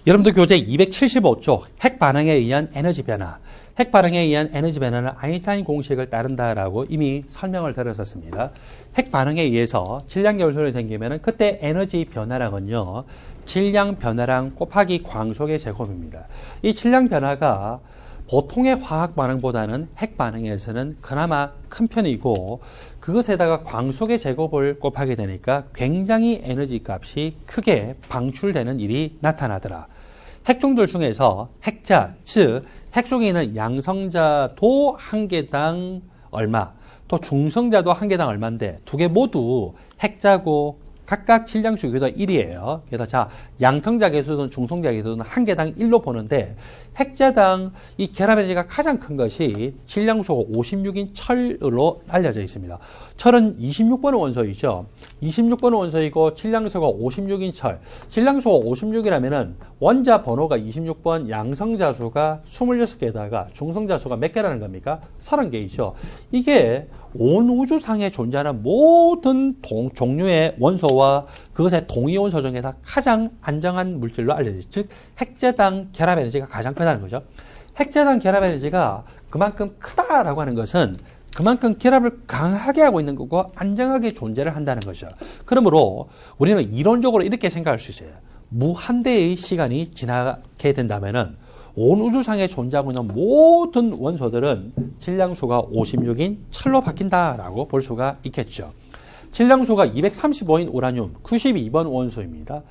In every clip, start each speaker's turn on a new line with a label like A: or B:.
A: 여러분들 교재 275조 핵 반응에 의한 에너지 변화. 핵 반응에 의한 에너지 변화는 아인슈타인 공식을 따른다라고 이미 설명을 드렸었습니다. 핵 반응에 의해서 질량 결손이 생기면은 그때 에너지 변화량은요, 질량 변화량 곱하기 광속의 제곱입니다. 이 질량 변화가 보통의 화학 반응보다는 핵 반응에서는 그나마 큰 편이고, 그것에다가 광속의 제곱을 곱하게 되니까 굉장히 에너지 값이 크게 방출되는 일이 나타나더라. 핵종들 중에서 핵자, 즉 핵 속에 있는 양성자도 한 개당 얼마, 또 중성자도 한 개당 얼마인데 두 개 모두 핵자고 각각 질량수 계수가 1이에요. 그래서 자, 양성자 계수든 중성자 계수든 한 개당 1로 보는데 핵자당 이 결합 에너지가 가장 큰 것이 질량수가 56인 철로 알려져 있습니다. 철은 26번 원소이죠. 26번 원소이고 질량수가 56인 철. 질량수가 56이라면은 원자 번호가 26번, 양성자 수가 26개에다가 중성자 수가 몇 개라는 겁니까? 30개이죠. 이게 온 우주상에 존재하는 모든 종류의 원소와 그것의 동위 원소 중에서 가장 안정한 물질로 알려져 있죠. 즉 핵자당 결합 에너지가 가장 크다는 거죠. 핵자당 결합 에너지가 그만큼 크다라고 하는 것은 그만큼 결합을 강하게 하고 있는 거고 안정하게 존재를 한다는 거죠. 그러므로 우리는 이론적으로 이렇게 생각할 수 있어요. 무한대의 시간이 지나게 된다면은 온 우주상에 존재하고 있는 모든 원소들은 질량수가 56인 철로 바뀐다라고 볼 수가 있겠죠. 질량수가 235인 우라늄 92번 원소입니다.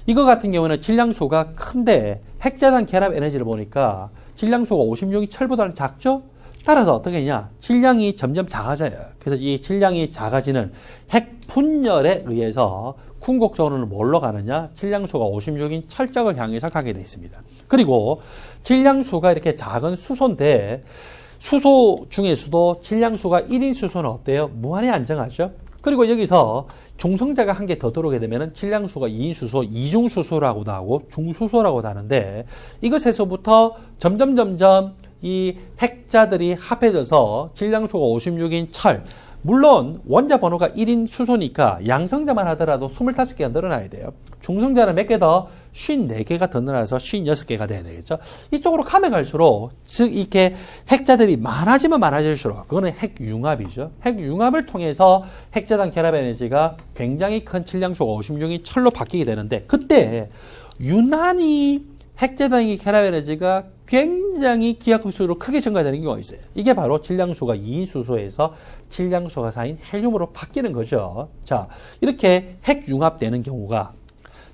A: 이거 같은 경우는 질량수가 큰데 핵자당 결합 에너지를 보니까 질량수가 56인 철보다는 작죠? 따라서 어떻게 되냐? 질량이 점점 작아져요. 그래서 이 질량이 작아지는 핵 분열에 의해서 궁극적으로는 뭘로 가느냐? 질량수가 56인 철적을 향해서 가게 되어 있습니다. 그리고 질량수가 이렇게 작은 수소인데 수소 중에서도 질량수가 1인 수소는 어때요? 무한히 안정하죠? 그리고 여기서 중성자가 한 개 더 들어오게 되면 질량수가 2인 수소, 이중수소라고도 하고 중수소라고도 하는데 이것에서부터 점점 이 핵자들이 합해져서 질량수가 56인 철, 물론 원자 번호가 1인 수소니까 양성자만 하더라도 25개가 늘어나야 돼요. 중성자는 몇 개 더? 54개가 더 늘어나서 56개가 돼야 되겠죠. 이쪽으로 가면 갈수록 즉 이렇게 핵자들이 많아지면 많아질수록 그거는 핵융합이죠. 핵융합을 통해서 핵자당 결합 에너지가 굉장히 큰 질량수가 56인 철로 바뀌게 되는데 그때 유난히 핵자당의 결합 에너지가 굉장히 기하급수로 크게 증가되는 경우가 있어요. 이게 바로 질량수가 2인 수소에서 질량수가 4인 헬륨으로 바뀌는 거죠. 자, 이렇게 핵융합되는 경우가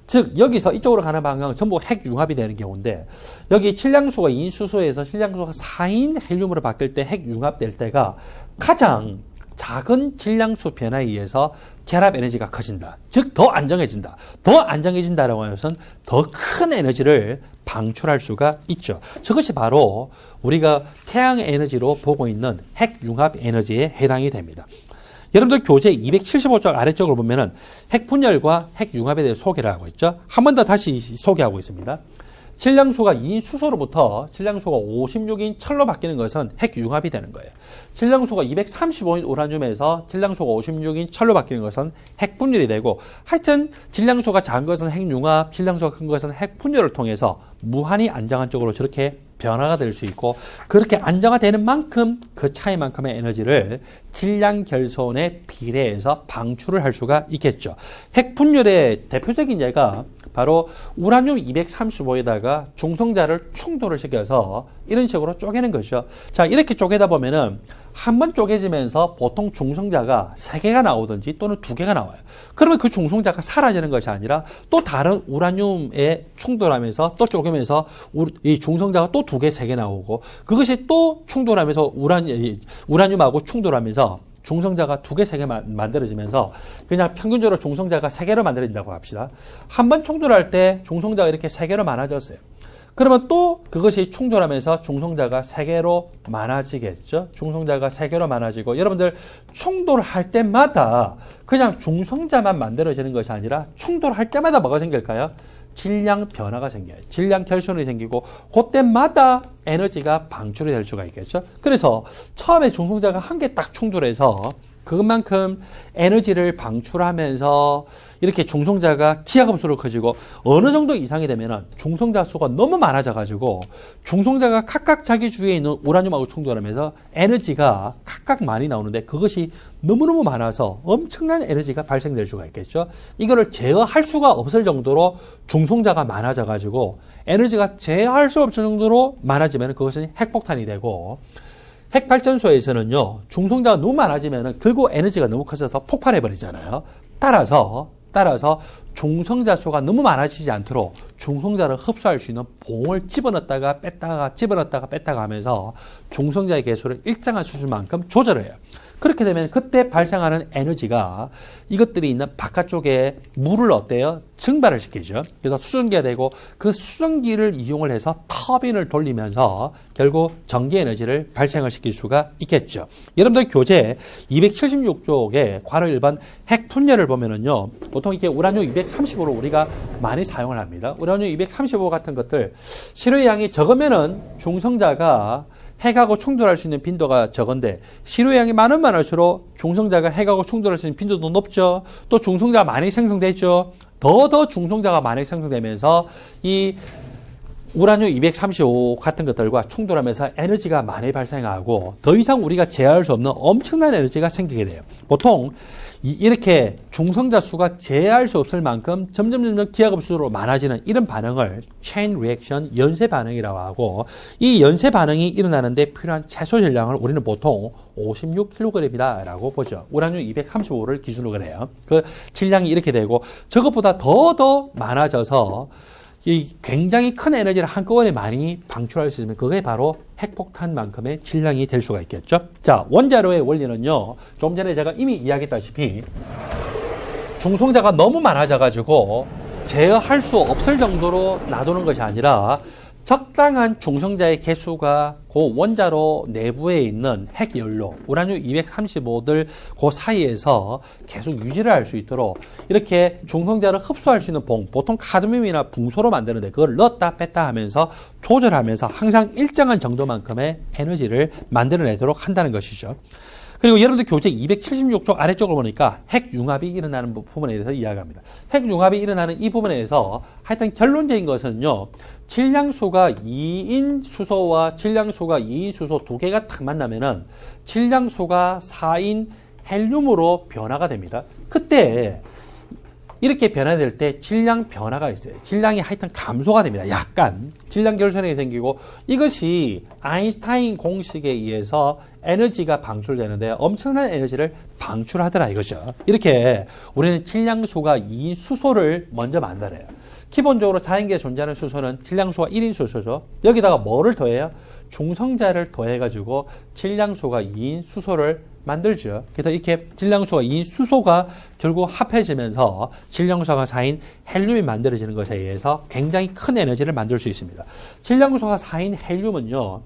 A: 즉 여기서 이쪽으로 가는 방향은 전부 핵융합이 되는 경우인데 여기 질량수가 2인 수소에서 질량수가 4인 헬륨으로 바뀔 때 핵융합될 때가 가장 작은 질량수 변화에 의해서 결합 에너지가 커진다. 즉 더 안정해진다. 더 안정해진다라고 하는 것은 더 큰 에너지를 방출할 수가 있죠. 저것이 바로 우리가 태양의 에너지로 보고 있는 핵융합 에너지에 해당이 됩니다. 여러분들 교재 275쪽 아래쪽을 보면은 핵분열과 핵융합에 대해 소개를 하고 있죠. 한 번 더 다시 소개하고 있습니다. 질량수가 2인 수소로부터 질량수가 56인 철로 바뀌는 것은 핵융합이 되는 거예요. 질량수가 235인 우라늄에서 질량수가 56인 철로 바뀌는 것은 핵분열이 되고 하여튼 질량수가 작은 것은 핵융합, 질량수가 큰 것은 핵분열을 통해서 무한히 안정한 쪽으로 저렇게 변화가 될 수 있고 그렇게 안정화되는 만큼 그 차이만큼의 에너지를 질량 결손에 비례해서 방출을 할 수가 있겠죠. 핵분열의 대표적인 예가 바로 우라늄 235에다가 중성자를 충돌을 시켜서 이런 식으로 쪼개는 거죠. 자, 이렇게 쪼개다 보면은 한 번 쪼개지면서 보통 중성자가 3개가 나오든지 또는 2개가 나와요. 그러면 그 중성자가 사라지는 것이 아니라 또 다른 우라늄에 충돌하면서 또 쪼개면서 이 중성자가 또 2개, 3개 나오고 그것이 또 충돌하면서 우라늄하고 충돌하면서 중성자가 2개, 3개 만들어지면서 그냥 평균적으로 중성자가 3개로 만들어진다고 합시다. 한 번 충돌할 때 중성자가 이렇게 3개로 많아졌어요. 그러면 또 그것이 충돌하면서 중성자가 3개로 많아지겠죠. 중성자가 3개로 많아지고 여러분들 충돌할 때마다 그냥 중성자만 만들어지는 것이 아니라 충돌할 때마다 뭐가 생길까요? 질량 변화가 생겨요. 질량 결손이 생기고 그때마다 에너지가 방출이 될 수가 있겠죠. 그래서 처음에 중성자가 한 개 딱 충돌해서 그것만큼 에너지를 방출하면서 이렇게 중성자가 기하급수로 커지고 어느 정도 이상이 되면은 중성자 수가 너무 많아져가지고 중성자가 각각 자기 주위에 있는 우라늄하고 충돌하면서 에너지가 각각 많이 나오는데 그것이 너무너무 많아서 엄청난 에너지가 발생될 수가 있겠죠. 이거를 제어할 수가 없을 정도로 중성자가 많아져가지고 에너지가 제어할 수 없을 정도로 많아지면 그것은 핵폭탄이 되고 핵발전소에서는요, 중성자가 너무 많아지면 결국 에너지가 너무 커져서 폭발해버리잖아요. 따라서 중성자 수가 너무 많아지지 않도록 중성자를 흡수할 수 있는 봉을 집어넣었다가 뺐다가 하면서 중성자의 개수를 일정한 수준만큼 조절해요. 그렇게 되면 그때 발생하는 에너지가 이것들이 있는 바깥쪽에 물을 어때요? 증발을 시키죠. 그래서 수증기가 되고 그 수증기를 이용을 해서 터빈을 돌리면서 결국 전기 에너지를 발생을 시킬 수가 있겠죠. 여러분들 교재 276쪽에 괄호 1번 핵분열을 보면은요, 보통 이렇게 우라늄 235로 우리가 많이 사용을 합니다. 우라늄 235 같은 것들 실효의 양이 적으면은 중성자가 핵하고 충돌할 수 있는 빈도가 적은데 실효의 양이 많으면 많을수록 중성자가 핵하고 충돌할 수 있는 빈도도 높죠. 또 중성자가 많이 생성되죠. 더 중성자가 많이 생성되면서 이 우라늄 235 같은 것들과 충돌하면서 에너지가 많이 발생하고 더 이상 우리가 제어할 수 없는 엄청난 에너지가 생기게 돼요. 보통 이렇게 중성자 수가 제어할 수 없을 만큼 점점 기하급수로 많아지는 이런 반응을 체인 리액션 연쇄 반응이라고 하고, 이 연쇄 반응이 일어나는데 필요한 최소 전량을 우리는 보통 56kg이다 라고 보죠. 우라늄 235를 기준으로 그래요. 그 질량이 이렇게 되고 저것보다 더 많아져서 이 굉장히 큰 에너지를 한꺼번에 많이 방출할 수 있으면 그게 바로 핵폭탄만큼의 질량이 될 수가 있겠죠. 자, 원자로의 원리는요, 좀 전에 제가 이미 이야기했다시피 중성자가 너무 많아져가지고 제어할 수 없을 정도로 놔두는 것이 아니라 적당한 중성자의 개수가 그 원자로 내부에 있는 핵연료, 우라늄 235들 그 사이에서 계속 유지를 할 수 있도록 이렇게 중성자를 흡수할 수 있는 봉, 보통 카드뮴이나 붕소로 만드는데 그걸 넣었다 뺐다 하면서 조절하면서 항상 일정한 정도만큼의 에너지를 만들어내도록 한다는 것이죠. 그리고 여러분들 교재 276쪽 아래쪽을 보니까 핵융합이 일어나는 부분에 대해서 이야기합니다. 핵융합이 일어나는 이 부분에 대해서 하여튼 결론적인 것은요, 질량수가 2인 수소와 질량수가 2인 수소 두 개가 딱 만나면은 질량수가 4인 헬륨으로 변화가 됩니다. 그때 이렇게 변화될 때 질량 변화가 있어요. 질량이 하여튼 감소가 됩니다. 약간 질량 결손이 생기고, 이것이 아인슈타인 공식에 의해서 에너지가 방출되는데 엄청난 에너지를 방출하더라 이거죠. 이렇게 우리는 질량수가 2인 수소를 먼저 만들어요. 기본적으로 자연계에 존재하는 수소는 질량수가 1인 수소죠. 여기다가 뭐를 더해요? 중성자를 더해가지고 질량수가 2인 수소를 만들죠. 그래서 이렇게 질량수가 2인 수소가 결국 합해지면서 질량수가 4인 헬륨이 만들어지는 것에 의해서 굉장히 큰 에너지를 만들 수 있습니다. 질량수가 4인 헬륨은요,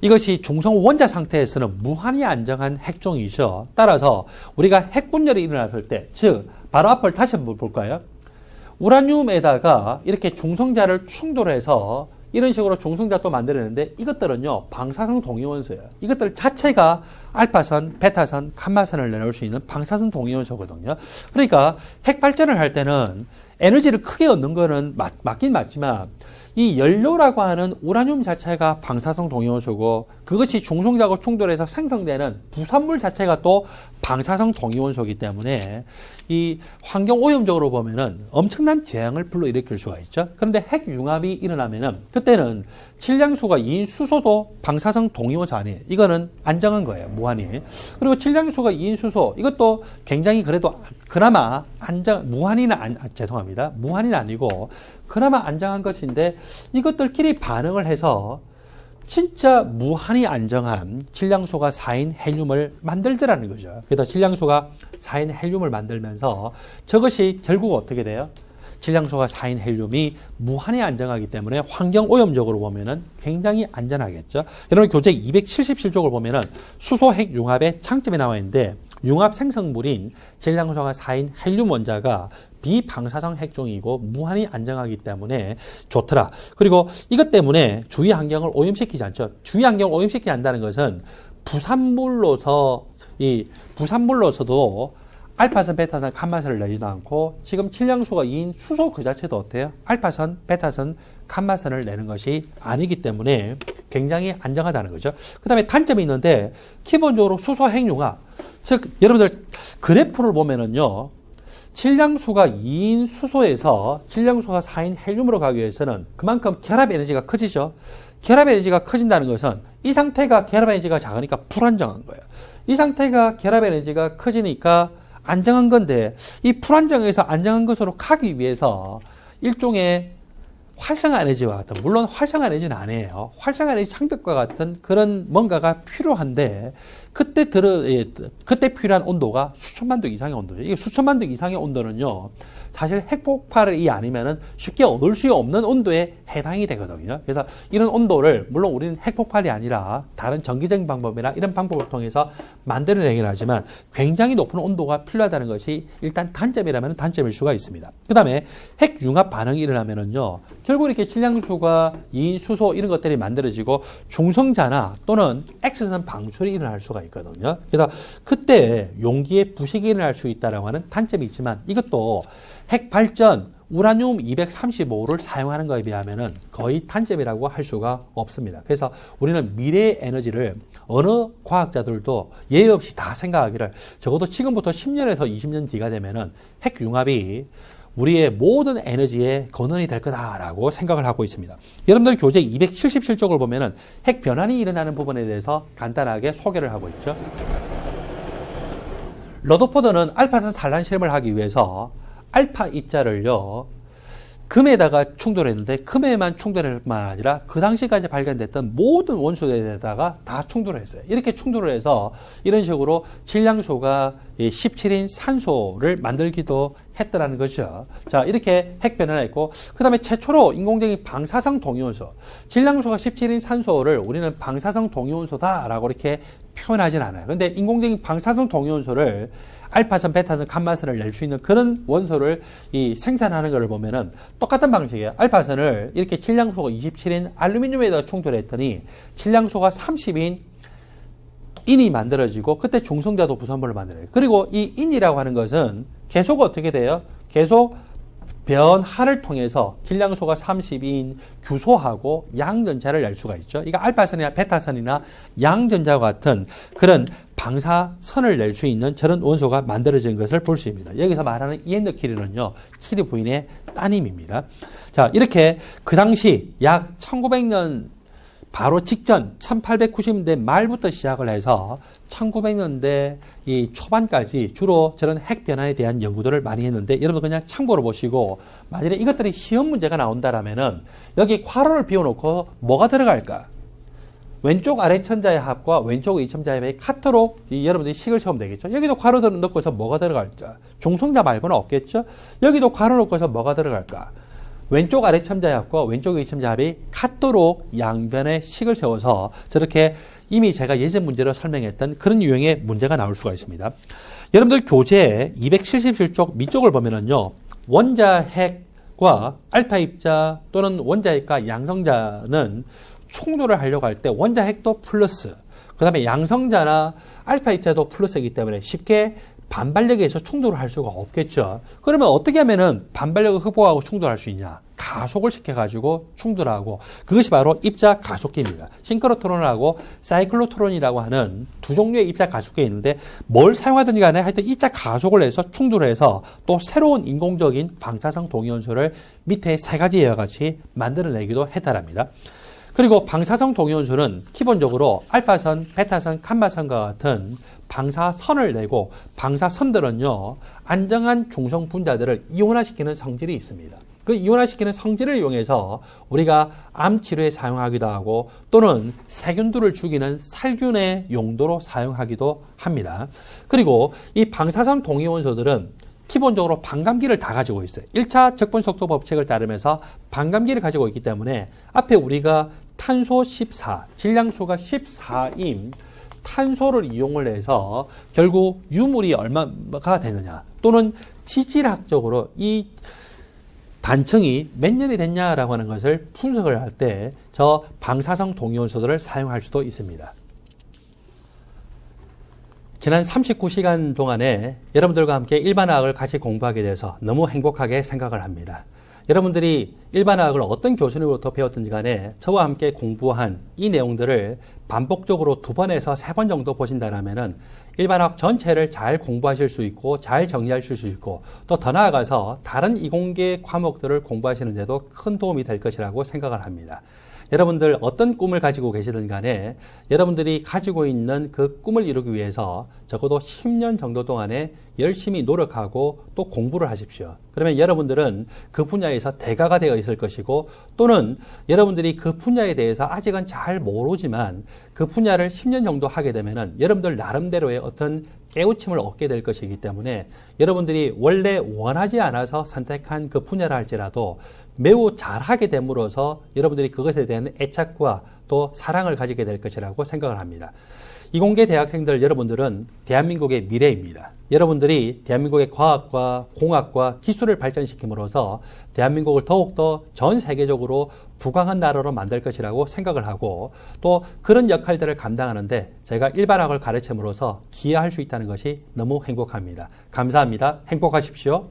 A: 이것이 중성 원자 상태에서는 무한히 안정한 핵종이죠. 따라서 우리가 핵분열이 일어났을 때, 즉 바로 앞을 다시 한번 볼까요? 우라늄에다가 이렇게 중성자를 충돌해서 이런 식으로 중성자 또 만들었는데 이것들은요, 방사성 동위원소예요. 이것들 자체가 알파선, 베타선, 감마선을 내놓을 수 있는 방사선 동위원소거든요. 그러니까 핵 발전을 할 때는 에너지를 크게 얻는 거는 맞긴 맞지만 이 연료라고 하는 우라늄 자체가 방사성 동위원소고 그것이 중성자하고 충돌해서 생성되는 부산물 자체가 또 방사성 동위원소이기 때문에 이 환경 오염적으로 보면은 엄청난 재앙을 불러일으킬 수가 있죠. 그런데 핵융합이 일어나면은 그때는 질량수가 2인 수소도 방사성 동위원소 아니에요. 이거는 안정한 거예요, 무한히. 그리고 질량수가 2인 수소, 이것도 굉장히 그래도 그나마 무한히는 아니고 그나마 안정한 것인데 이것들끼리 반응을 해서 진짜 무한히 안정한 질량수가 4인 헬륨을 만들더라는 거죠. 그래서 질량수가 4인 헬륨을 만들면서 저것이 결국 어떻게 돼요? 질량수가 4인 헬륨이 무한히 안정하기 때문에 환경 오염적으로 보면은 굉장히 안전하겠죠. 여러분 교재 277쪽을 보면은 수소 핵 융합의 창점이 나와 있는데 융합 생성물인 질량수가 4인 헬륨 원자가 비방사성 핵종이고 무한히 안정하기 때문에 좋더라. 그리고 이것 때문에 주위 환경을 오염시키지 않죠. 주위 환경을 오염시키지 않는다는 것은 부산물로서 이 부산물로서도 알파선, 베타선, 감마선을 내지도 않고 지금 질량수가 2인 수소 그 자체도 어때요? 알파선, 베타선, 감마선을 내는 것이 아니기 때문에 굉장히 안정하다는 거죠. 그 다음에 단점이 있는데 기본적으로 수소 핵융합, 즉 여러분들 그래프를 보면은요. 질량수가 2인 수소에서 질량수가 4인 헬륨으로 가기 위해서는 그만큼 결합 에너지가 커지죠. 결합 에너지가 커진다는 것은 이 상태가 결합 에너지가 작으니까 불안정한 거예요. 이 상태가 결합 에너지가 커지니까 안정한 건데 이 불안정에서 안정한 것으로 가기 위해서 일종의 활성화 에너지와 같은, 물론 활성화 에너지는 아니에요. 활성화 에너지 장벽과 같은 그런 뭔가가 필요한데 그때 필요한 온도가 수천만 도 이상의 온도죠. 이게 수천만 도 이상의 온도는요. 사실 핵폭발이 아니면은 쉽게 얻을 수 없는 온도에 해당이 되거든요. 그래서 이런 온도를 물론 우리는 핵폭발이 아니라 다른 정기적인 방법이나 이런 방법을 통해서 만들어내긴 하지만 굉장히 높은 온도가 필요하다는 것이 일단 단점이라면 단점일 수가 있습니다. 그 다음에 핵융합 반응이 일어나면은요. 결국 이렇게 질량수가 2인 수소 이런 것들이 만들어지고 중성자나 또는 X선 방출이 일어날 수가 있거든요. 그래서 그때 용기의 부식이 일어날 수 있다라고 하는 단점이 있지만 이것도 핵 발전 우라늄 235를 사용하는 것에 비하면은 거의 단점이라고 할 수가 없습니다. 그래서 우리는 미래의 에너지를 어느 과학자들도 예외 없이 다 생각하기를 적어도 지금부터 10년에서 20년 뒤가 되면은 핵융합이 우리의 모든 에너지의 근원이 될 거다라고 생각을 하고 있습니다. 여러분들 교재 277쪽을 보면은 핵 변환이 일어나는 부분에 대해서 간단하게 소개를 하고 있죠. 러더포드는 알파선 산란 실험을 하기 위해서 알파 입자를요, 금에다가 충돌했는데 금에만 충돌할 뿐만 아니라 그 당시까지 발견됐던 모든 원소들에다가 다 충돌을 했어요. 이렇게 충돌을 해서 이런 식으로 질량수가 17인 산소를 만들기도 했더라는 거죠. 자, 이렇게 핵 변환을 했고, 그 다음에 최초로 인공적인 방사성 동위원소, 질량수가 17인 산소를 우리는 방사성 동위원소다라고 이렇게 표현하진 않아요. 근데 인공적인 방사성 동위원소를 알파선, 베타선, 감마선을 낼 수 있는 그런 원소를 생산하는 것을 보면은 똑같은 방식이에요. 알파선을 이렇게 질량수가 27인 알루미늄에다가 충돌했더니 질량수가 30인 인이 만들어지고 그때 중성자도 부산물을 만들어요. 그리고 이 인이라고 하는 것은 계속 어떻게 돼요? 계속 변화를 통해서 질량수가 32인 규소하고 양전자를 낼 수가 있죠. 이거 알파선이나 베타선이나 양전자와 같은 그런 방사선을 낼 수 있는 저런 원소가 만들어진 것을 볼 수 있습니다. 여기서 말하는 이엔더 키리는요, 키리 부인의 따님입니다. 자, 이렇게 그 당시 약 1900년 바로 직전 1890년대 말부터 시작을 해서 1900년대 이 초반까지 주로 저런 핵 변환에 대한 연구들을 많이 했는데 여러분 그냥 참고로 보시고 만약에 이것들이 시험 문제가 나온다라면은 여기 괄호를 비워놓고 뭐가 들어갈까? 왼쪽 아래 천자의 합과 왼쪽 이천자의 합이 같도록 여러분들이 식을 세우면 되겠죠. 여기도 괄호를 넣고서 뭐가 들어갈까? 중성자 말고는 없겠죠. 여기도 괄호 넣고서 뭐가 들어갈까? 왼쪽 아래 첨자의 합과 왼쪽 이첨자의 합이 같도록 양변에 식을 세워서 저렇게 이미 제가 예전 문제로 설명했던 그런 유형의 문제가 나올 수가 있습니다. 여러분들 교재 277쪽 밑쪽을 보면은요, 원자핵과 알파 입자 또는 원자핵과 양성자는 충돌을 하려고 할 때 원자핵도 플러스, 그 다음에 양성자나 알파 입자도 플러스이기 때문에 쉽게 반발력에 의해서 충돌을 할 수가 없겠죠. 그러면 어떻게 하면은 반발력을 극복하고 충돌할 수 있냐? 가속을 시켜가지고 충돌하고, 그것이 바로 입자 가속기입니다. 싱크로트론하고 사이클로트론이라고 하는 두 종류의 입자 가속기가 있는데 뭘 사용하든지 간에 하여튼 입자 가속을 해서 충돌을 해서 또 새로운 인공적인 방사성 동위원소를 밑에 세 가지와 같이 만들어내기도 했다랍니다. 그리고 방사성 동위원소는 기본적으로 알파선, 베타선, 감마선과 같은 방사선을 내고 방사선들은요, 안정한 중성 분자들을 이온화시키는 성질이 있습니다. 그 이온화시키는 성질을 이용해서 우리가 암 치료에 사용하기도 하고 또는 세균들을 죽이는 살균의 용도로 사용하기도 합니다. 그리고 이 방사선 동위원소들은 기본적으로 반감기를 다 가지고 있어요. 1차 적분속도 법칙을 따르면서 반감기를 가지고 있기 때문에 앞에 우리가 탄소 14, 질량수가 14인 탄소를 이용을 해서 결국 유물이 얼마가 되느냐 또는 지질학적으로 이 단층이 몇 년이 됐냐라고 하는 것을 분석을 할 때 저 방사성 동위원소들을 사용할 수도 있습니다. 지난 39시간 동안에 여러분들과 함께 일반화학을 같이 공부하게 돼서 너무 행복하게 생각을 합니다. 여러분들이 일반화학을 어떤 교수님으로부터 배웠든지 간에 저와 함께 공부한 이 내용들을 반복적으로 2번에서 3번 정도 보신다면 일반화학 전체를 잘 공부하실 수 있고 잘 정리하실 수 있고 또 더 나아가서 다른 이공계 과목들을 공부하시는 데도 큰 도움이 될 것이라고 생각을 합니다. 여러분들 어떤 꿈을 가지고 계시든 간에 여러분들이 가지고 있는 그 꿈을 이루기 위해서 적어도 10년 정도 동안에 열심히 노력하고 또 공부를 하십시오. 그러면 여러분들은 그 분야에서 대가가 되어 있을 것이고 또는 여러분들이 그 분야에 대해서 아직은 잘 모르지만 그 분야를 10년 정도 하게 되면은 여러분들 나름대로의 어떤 깨우침을 얻게 될 것이기 때문에 여러분들이 원래 원하지 않아서 선택한 그 분야라 할지라도 매우 잘하게 됨으로써 여러분들이 그것에 대한 애착과 또 사랑을 가지게 될 것이라고 생각을 합니다. 이공계 대학생들 여러분들은 대한민국의 미래입니다. 여러분들이 대한민국의 과학과 공학과 기술을 발전시킴으로써 대한민국을 더욱더 전 세계적으로 부강한 나라로 만들 것이라고 생각을 하고 또 그런 역할들을 감당하는데 저희가 일반학을 가르침으로써 기여할 수 있다는 것이 너무 행복합니다. 감사합니다. 행복하십시오.